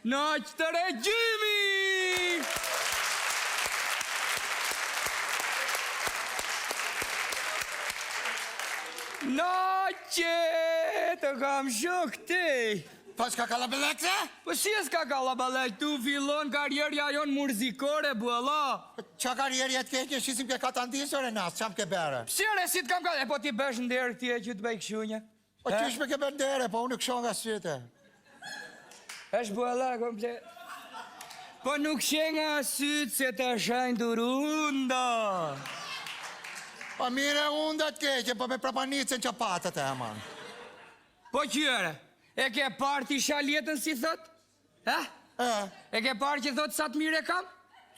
Naq të regjimi! Naqe, të kam shok ti. Pa s'ka kalabelek se? Po si e s'ka kalabelek, tu fillon karjerja jonë murzikore, bualla. Qa karjeri e t'keke, shisim ke katandisore nas, qam ke bere? Psire, si t'kam ka... E po ti besh ndërë ti e që t'bej këshunje? Po qysh me ke bërë ndere, po unë këshon nga syte. Esh bualla, komplet. Po nuk shen nga sytë se të shajnë durunda. Po mire unë të keke, po me prapanicën që patët e man. Po qyre, e ke parë ti shaljetën si thot? E ke parë që thot sa të mire kam?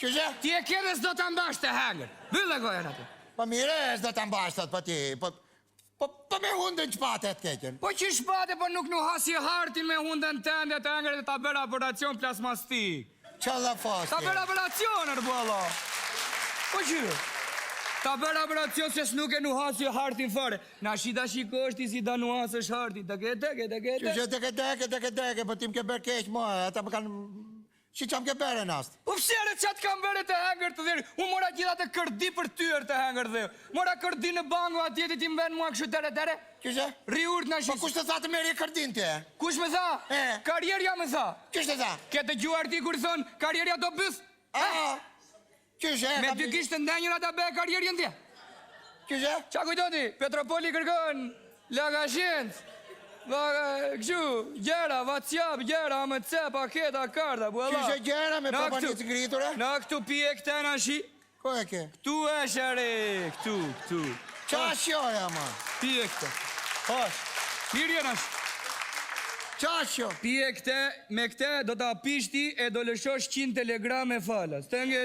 Qyshe? Ti e ke dhe s'do të ambash të hangër. Bëllë gojen atë. Po mire e s'do të ambashtat, po ti, po me hundën që patët keken. Po që shpate, po nuk hasi hartin me hundën tënde të hangër dhe ta bërë operacion plasmastik. Qa dhe fos Ta bërë operacionër, bualla. Po qyre? Ta bërë operacion se s'nuk e nuhasi hartin fare. Na shida shikoshti si da nuhasësh hartin. Teke. Qyshe teke, po ti më ke bërë keq mua, ata më kanë... Që qam ke bërë në astë? Po psere qatë kam bërë të hangër të dheri. Unë mora gjitha të kërdi për tyër të hangër dhe. Mora kërdi në bango atjeti ti mbenë mua kështu tere. Qyshe? Riurt në Po shisë. kush të tha të meri e kërdin të e? Kush me tha? Karjerja me tha. Qysh të tha? Ke të gjuar ti kur thonë karjerja do bëth? Qyshe? Me dy kishtë të ndenjën ata be karjerjen tje. Qyshe? Qa kujtoti? Petropoli kërkon, laga shjencë. Kështu, gjera, WhatsApp, gjera, me ce, paketa, karta, bualla. Qyshe gjera me papanicë ngriture? Na këtu pije këte në shi. Ko e ke? Këtu e share, këtu. Qa shjoja, ma? Pije këte. Hash, mirje në shi. Qa shjo? Pije këte, me këte do t'a pishti e do lëshosh 100 telegrame falas. Dënge.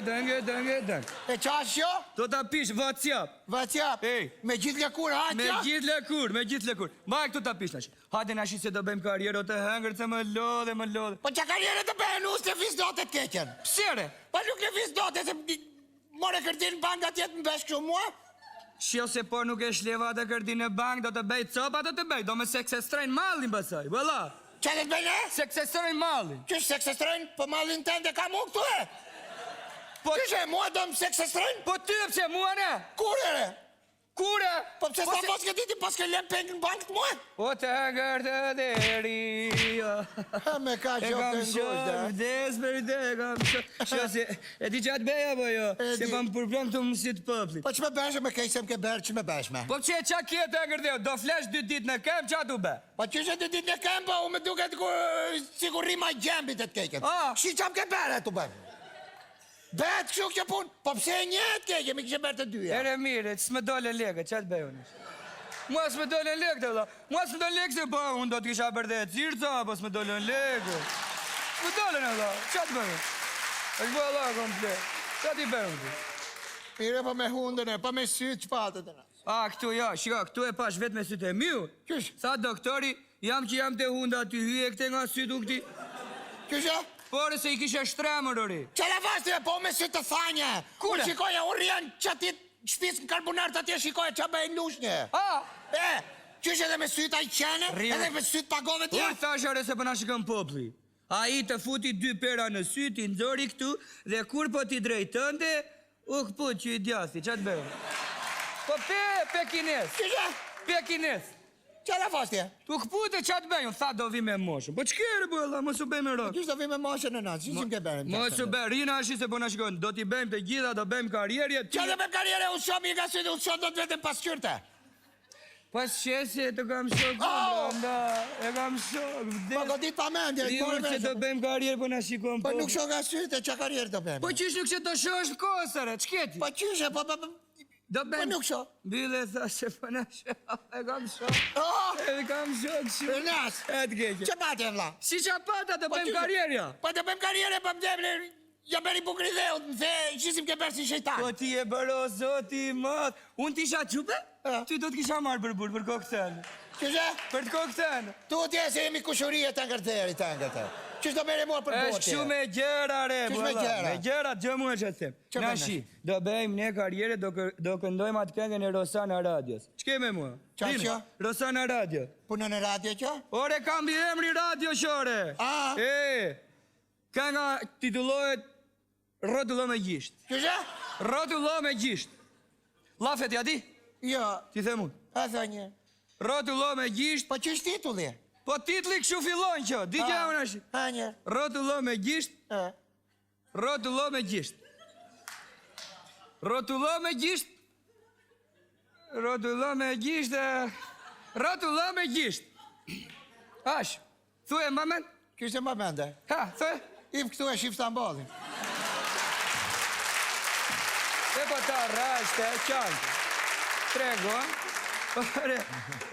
E qa shjo? Do t'a pish, WhatsApp. WhatsApp? Me gjithë lëkur, Me hatja? gjithë lëkur. Ma e këtu t'a pish në shi. Hajde në shi se do bëjmë karjero të hangër se më lodhe. Po qa karjere të bëjë nusë të fis dotet keken? Psere? Po nuk në fis dotet, se more kërdin banka tjetë më besh kështu mua? Shjo se po nuk e shleva të kërdi në bank, do të bëj copa do të bëj, do me seksestrojnë mallin bësaj, bëlla. Qa dhe të bëjnë e? Seksestrojnë mallin. Qysh seksestrojnë, po mallin tënde ka mu këtu e? Qysh e mua do më seksestrojnë? Po ty e pëse mua ne? Kure? Po pëse s'ta pos këtë diti, pos ke lem pengë në bank të mua? Po të hangër të deri. Me ka qokë të ngushda. Vdes për te, e kam shok. Shko se, e di qatë beja po jo, se pa më përplan të mësit pëpli. Po që me beshme me kej se më ke berë, që me beshme? Po që e qa kje të hangër dhe, do flesh 2 dit në kem, qa du be? Po që që 2 dit në kem, po u me duket si kur rima gjembit e të kejken. Shi qa më ke berë e të bëjmë? Bet kështu kjo pun, po pse e njët kejke, mi kështë berë të dyja? Ere mire, s'me dole legë, qatë bejo nësh? Mua s'me dole legë të vla, mua s'me dole legë se po, unë do t'kisha bërde e circa, po s'me dole legë. S'me dole në vla, qatë bejo? E shbo Allah komplet, qatë i bejo të? Mire po me hundën e, po me sytë që patët e në. Këtu ja, shika, këtu e pash vetë me sytë e miu. Qysh? Tha doktori, jam që jam të hunda, ty hyje këte nga sytë u këti. Qysha? Por se i kishe shtremër, ori. Qala vashtë e po me sytë të thanje. Kure? Unë shikoja, unë rjanë që atit shpis në karbonartë atje shikoja që bëjnë lushnje. Qysh edhe me sytë a i qene, edhe me sytë pagove tja. Unë thashare se përna shikën popli. A i të futi 2 pera në sytë, i nxori këtu, dhe kur po ti drejtënde, u këput që i djasti, që të bërë? Po pe kines. Qysha? Pe kines. Qala vashtë e? U këput e që të bërë, tha do vi me moshën. Po që kere bëlla, mos u bëjmë e rokë. Qysh do vi me moshën e natë, që që më ke bërë? Mos u bërë, rina ashi se po në shikon, do t'i bëjmë të gjitha, do bëjmë karjerje. Qa do bëjmë karjere, unë shumë i ka sytë, unë shumë do të vetëm pas qyrte. Pas qesi të kam shok, e kam shok, Po godit pa mendje, Riur që do bëjmë karjerë, po në shikon po. Po nuk shok a sytë, qa karjerë do bëjmë? Po qysh nuk që të shosh kosëre, qketi? Po qyshe, po do bëjmë. Po nuk shok. Bile thashe, po në shok, e kam shok. E kam shok shumë. Për nas. E të keqe. Që pati e vla? Si që pata të bëjmë karjerja? Po të bëjmë karjerë, po më debë, ja beri bukri dhe, dhe qisim ke bërë si shejtan. Po ti e bëro, zoti i madh. Unë t'isha qupe? Ty do t'kisha marrë për burë, për kokëtenë. Qyshe? Për t'kokëtenë. Tu t'je se jemi kushurije të ngërteri, të ngërteri. Qysh do mere mua për botë? Eshtë shumë me gjera, re, Qysh me gjera? Me gjera, gjë mua që të them. Nashi, do bëjmë ne karjere, do këndojmë atë këngën e Rosana Radios. Q'ke me mua? Qa që? Rosana Radio. Punën e radio që? Ore, kam bi emri radio, shore. Kënga titullohet Rrotullo me gjisht. Qësha? Rrotullo me gjisht. Lafet ja di? Jo. Ti the mund. A tha një. Rrotullo me gjisht. Po qështë titulli? Po titli kështu fillon që. Di që unë është. A një. Rrotullo me gjisht. Rrotullo me gjisht. Rrotullo me gjisht. Rrotullo me gjisht. Rrotullo me gjisht. Ash. Thue mamen? Kështë e më mende. Ha, thue? If këtu e shif Stambollin. E po ta rrashte, qantë. Trego,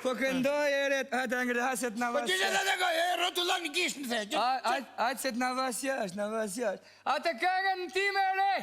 po këndoj ere, ata ngraset në Po qështë e vasjash. të goj, e rotullon në gjisht në the. Ate se të në vasjash, në vasjash. Ate këngën time ere,